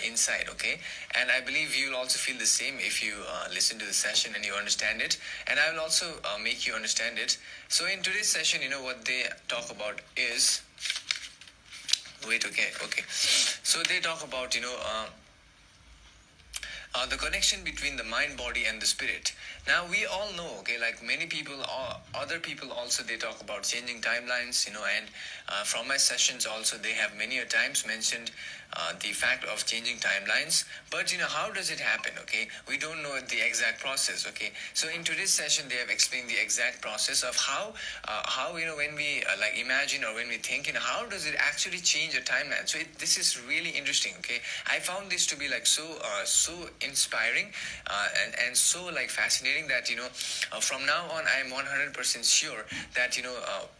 inside, okay? And I believe you'll also feel the same if you listen to the session and you understand it. And I will also make you understand it. So in today's session, what they talk about is, okay. So they talk about, the connection between the mind, body, and the spirit. Now we all know, okay, like many people, other people also, they talk about changing timelines, and from my sessions also, they have many a times mentioned the fact of changing timelines. But how does it happen? Okay, we don't know the exact process. Okay, so in today's session, they have explained the exact process of how when we like imagine or when we think, how does it actually change a timeline. So this is really interesting. Okay, I found this to be like so inspiring and so like fascinating that from now on I am 100% sure that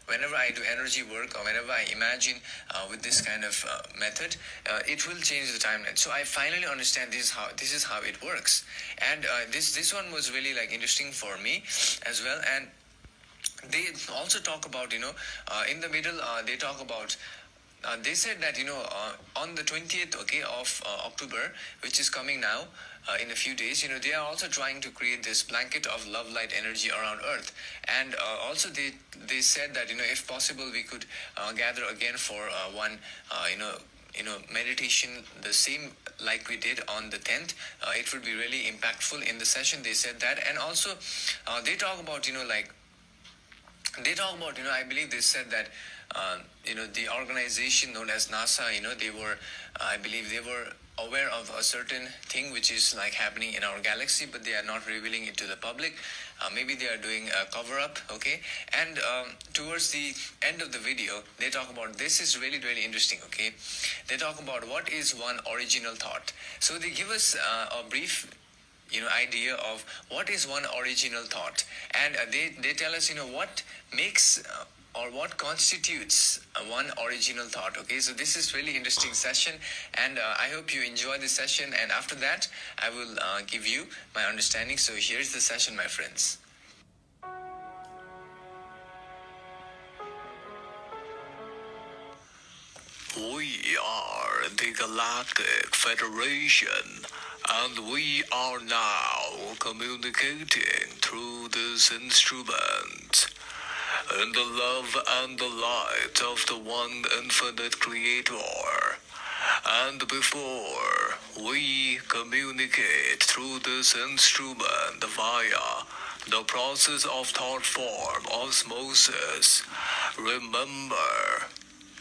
whenever I do energy work or whenever I imagine with this kind of method, it will change the timeline. So I finally understand this is how it works. And this one was really like interesting for me as well. And they also talk about in the middle they talk about they said that on the 20th of October, which is coming now in a few days, they are also trying to create this blanket of love light energy around Earth. And also they said that if possible we could gather again for one meditation, the same like we did on the 10th. It would be really impactful in the session, they said that. And also they talk about I believe they said that the organization known as NASA, they were I believe they were aware of a certain thing which is like happening in our galaxy, but they are not revealing it to the public. Maybe they are doing a cover up. Okay, and towards the end of the video they talk about, this is really really interesting. Okay, they talk about what is one original thought. So they give us a brief idea of what is one original thought. And they tell us what makes or what constitutes one original thought. Okay, so this is really interesting session, and I hope you enjoy this session, and after that I will give you my understanding. So here's the session, my friends. We are the Galactic Federation, and we are now communicating through this instrument in the love and the light of the one infinite creator. And before we communicate through this instrument via the process of thought form osmosis, remember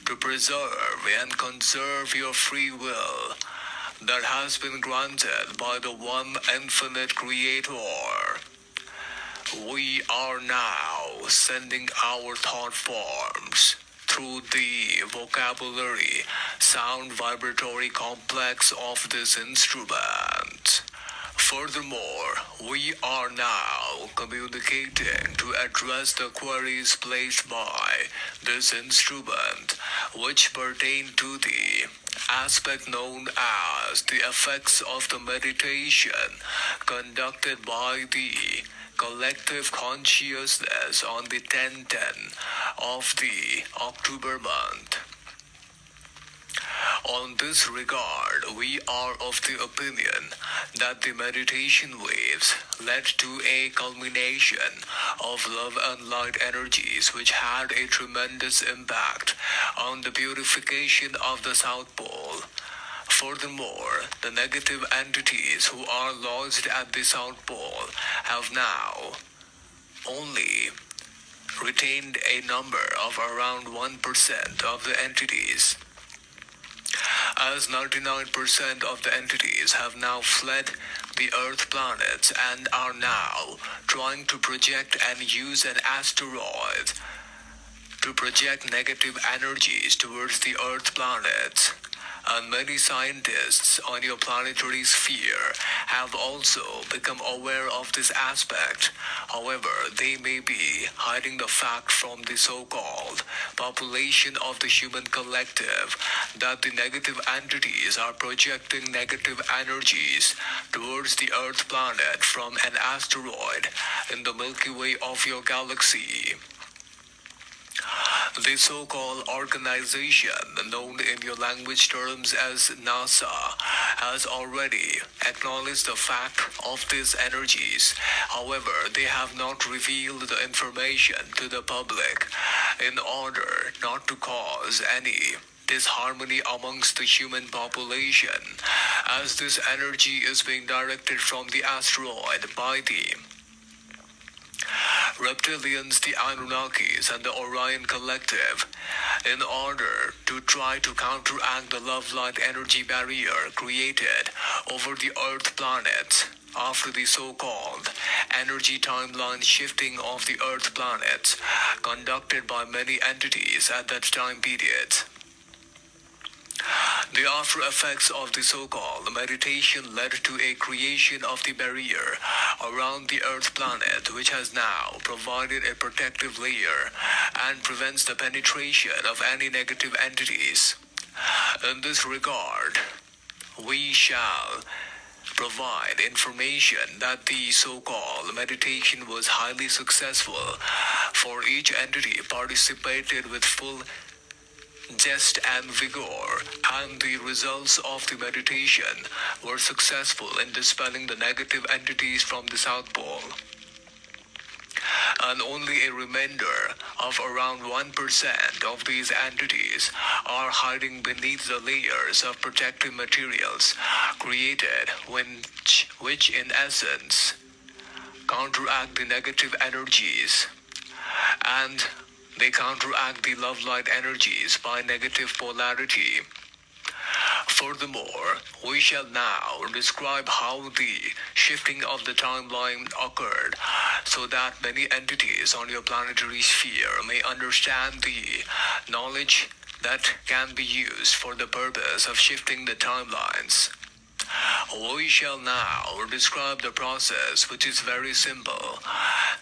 to preserve and conserve your free will that has been granted by the one infinite creator. We are now sending our thought forms through the vocabulary sound vibratory complex of this instrument. Furthermore, we are now communicating to address the queries placed by this instrument, which pertain to the aspect known as the effects of the meditation conducted by the collective consciousness on the 10/10 of the October month. On this regard, we are of the opinion that the meditation waves led to a culmination of love and light energies which had a tremendous impact on the purification of the South Pole. Furthermore, the negative entities who are lodged at the South Pole have now only retained a number of around 1% of the entities, as 99% of the entities have now fled the Earth planets and are now trying to project and use an asteroid to project negative energies towards the Earth planets. And many scientists on your planetary sphere have also become aware of this aspect. However, they may be hiding the fact from the so-called population of the human collective that the negative entities are projecting negative energies towards the Earth planet from an asteroid in the Milky Way of your galaxy. The so-called organization, known in your language terms as NASA, has already acknowledged the fact of these energies. However, they have not revealed the information to the public in order not to cause any disharmony amongst the human population, as this energy is being directed from the asteroid by the reptilians, the Anunnakis, and the Orion Collective, in order to try to counteract the love-light energy barrier created over the Earth planet after the so-called energy timeline shifting of the Earth planets conducted by many entities at that time period. The after effects of the so-called meditation led to a creation of the barrier around the Earth planet, which has now provided a protective layer and prevents the penetration of any negative entities. In this regard, we shall provide information that the so-called meditation was highly successful, for each entity participated with full zest and vigor, and the results of the meditation were successful in dispelling the negative entities from the South Pole. And only a remainder of around 1% of these entities are hiding beneath the layers of protective materials created, which in essence counteract the negative energies, and they counteract the love-light energies by negative polarity. Furthermore, we shall now describe how the shifting of the timeline occurred, so that many entities on your planetary sphere may understand the knowledge that can be used for the purpose of shifting the timelines. We shall now describe the process, which is very simple.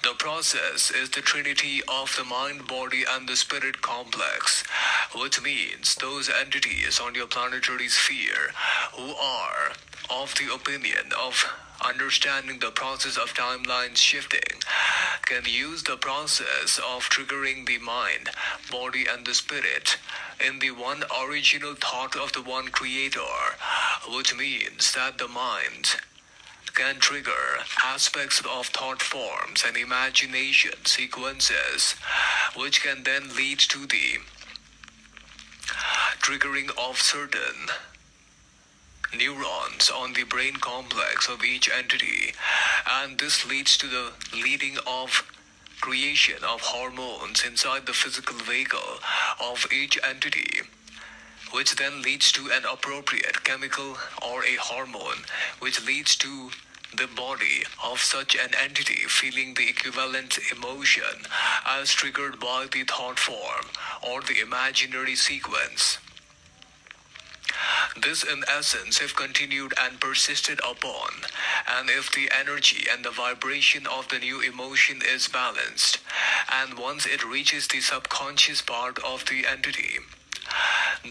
The process is the trinity of the mind, body, and the spirit complex, which means those entities on your planetary sphere who are of the opinion of understanding the process of timelines shifting can use the process of triggering the mind, body, and the spirit in the one original thought of the one creator, which means that the mind can trigger aspects of thought forms and imagination sequences, which can then lead to the triggering of certain neurons on the brain complex of each entity, and this leads to the leading of creation of hormones inside the physical vehicle of each entity, which then leads to an appropriate chemical or a hormone, which leads to the body of such an entity feeling the equivalent emotion as triggered by the thought form or the imaginary sequence. This, in essence, if continued and persisted upon, and if the energy and the vibration of the new emotion is balanced, and once it reaches the subconscious part of the entity,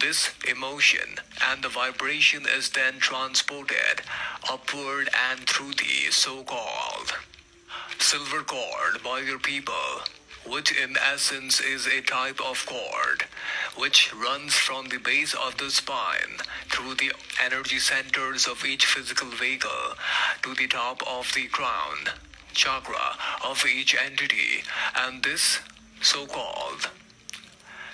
this emotion and the vibration is then transported upward and through the so-called silver cord by your people, which in essence is a type of cord which runs from the base of the spine through the energy centers of each physical vehicle to the top of the crown chakra of each entity, and this so-called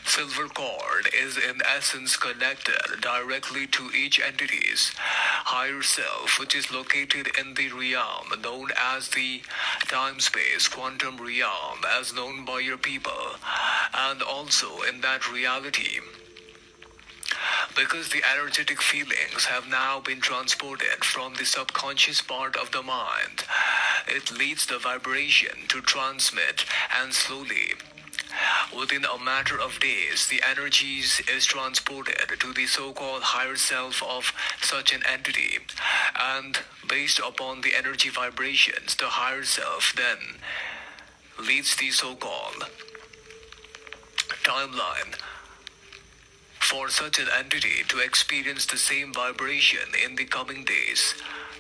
silver cord is in essence connected directly to each entity's higher self, which is located in the realm known as the time-space quantum realm, as known by your people, and also in that reality, because the energetic feelings have now been transported from the subconscious part of the mind, it leads the vibration to transmit, and slowly, within a matter of days, the energies is transported to the so-called higher self of such an entity, and based upon the energy vibrations, the higher self then leads the so-called timeline for such an entity to experience the same vibration in the coming days,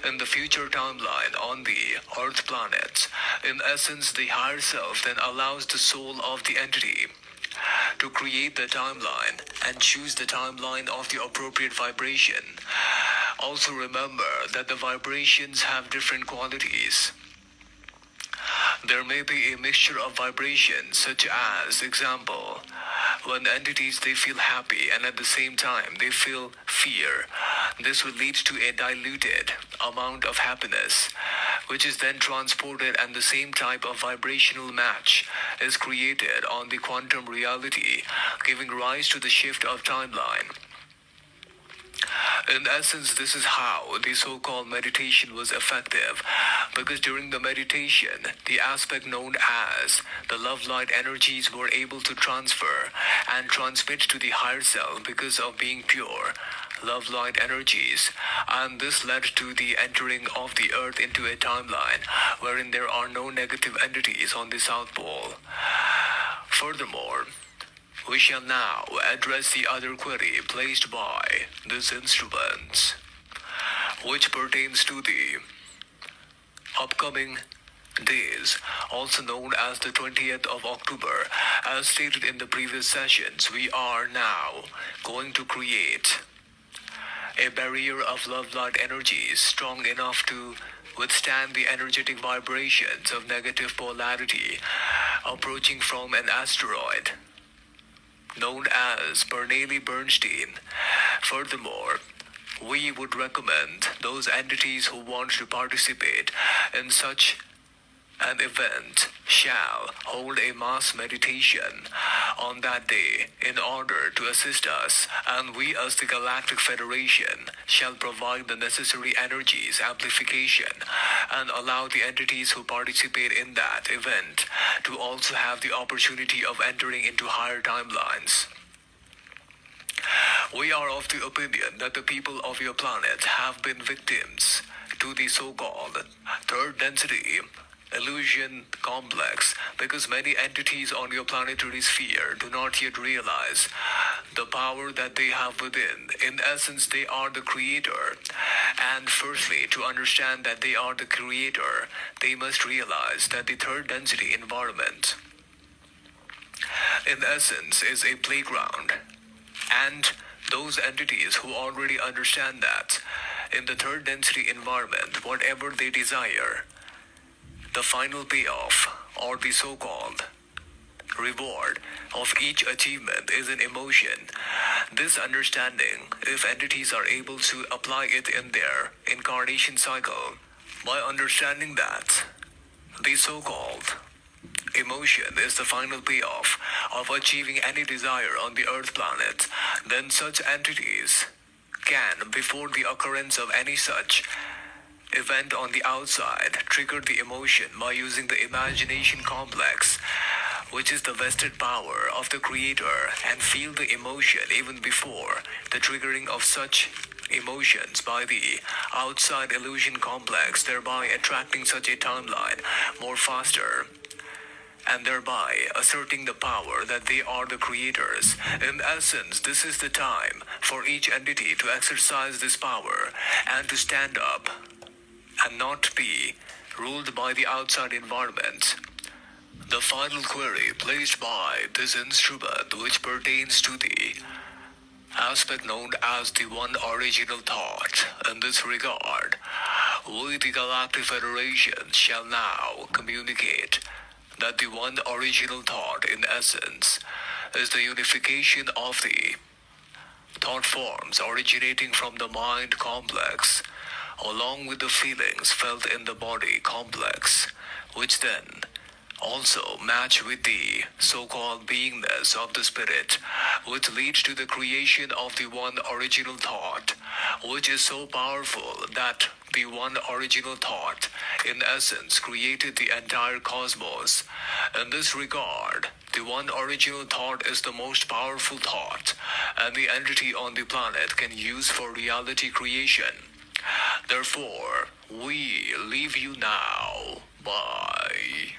in the future timeline on the Earth planets. In essence, the higher self then allows the soul of the entity to create the timeline and choose the timeline of the appropriate vibration. Also remember that the vibrations have different qualities. There may be a mixture of vibrations, such as, example, when entities they feel happy and at the same time they feel fear. This will lead to a diluted amount of happiness, which is then transported, and the same type of vibrational match is created on the quantum reality, giving rise to the shift of timeline. In essence, this is how the so-called meditation was effective, because during the meditation, the aspect known as the love light energies were able to transfer and transmit to the higher self because of being pure love light energies, and this led to the entering of the earth into a timeline wherein there are no negative entities on the South Pole. Furthermore, we shall now address the other query placed by this instrument, which pertains to the upcoming days, also known as the 20th of October. As stated in the previous sessions, we are now going to create a barrier of love light energies strong enough to withstand the energetic vibrations of negative polarity approaching from an asteroid known as Bernstein. Furthermore, we would recommend those entities who want to participate in such an event shall hold a mass meditation on that day in order to assist us, and we as the Galactic Federation shall provide the necessary energies amplification and allow the entities who participate in that event to also have the opportunity of entering into higher timelines. We are of the opinion that the people of your planet have been victims to the so-called third density illusion complex, because many entities on your planetary sphere do not yet realize the power that they have within. In essence, they are the creator. And firstly, to understand that they are the creator, they must realize that the third density environment, in essence, is a playground. And those entities who already understand that in the third density environment, whatever they desire, the final payoff, or the so-called reward of each achievement, is an emotion. This understanding, if entities are able to apply it in their incarnation cycle, by understanding that the so-called emotion is the final payoff of achieving any desire on the Earth planet, then such entities can, before the occurrence of any such event on the outside, trigger the emotion by using the imagination complex, which is the vested power of the creator, and feel the emotion even before the triggering of such emotions by the outside illusion complex, thereby attracting such a timeline more faster, and thereby asserting the power that they are the creators. In essence, this is the time for each entity to exercise this power and to stand up and not be ruled by the outside environment. The final query placed by this instrument, which pertains to the aspect known as the one original thought. In this regard, we, the Galactic Federation, shall now communicate that the one original thought, in essence, is the unification of the thought forms originating from the mind complex, along with the feelings felt in the body complex, which then also match with the so-called beingness of the spirit, which leads to the creation of the one original thought, which is so powerful that the one original thought, in essence, created the entire cosmos. In this regard, the one original thought is the most powerful thought, and the entity on the planet can use for reality creation. Therefore, we leave you now. Bye.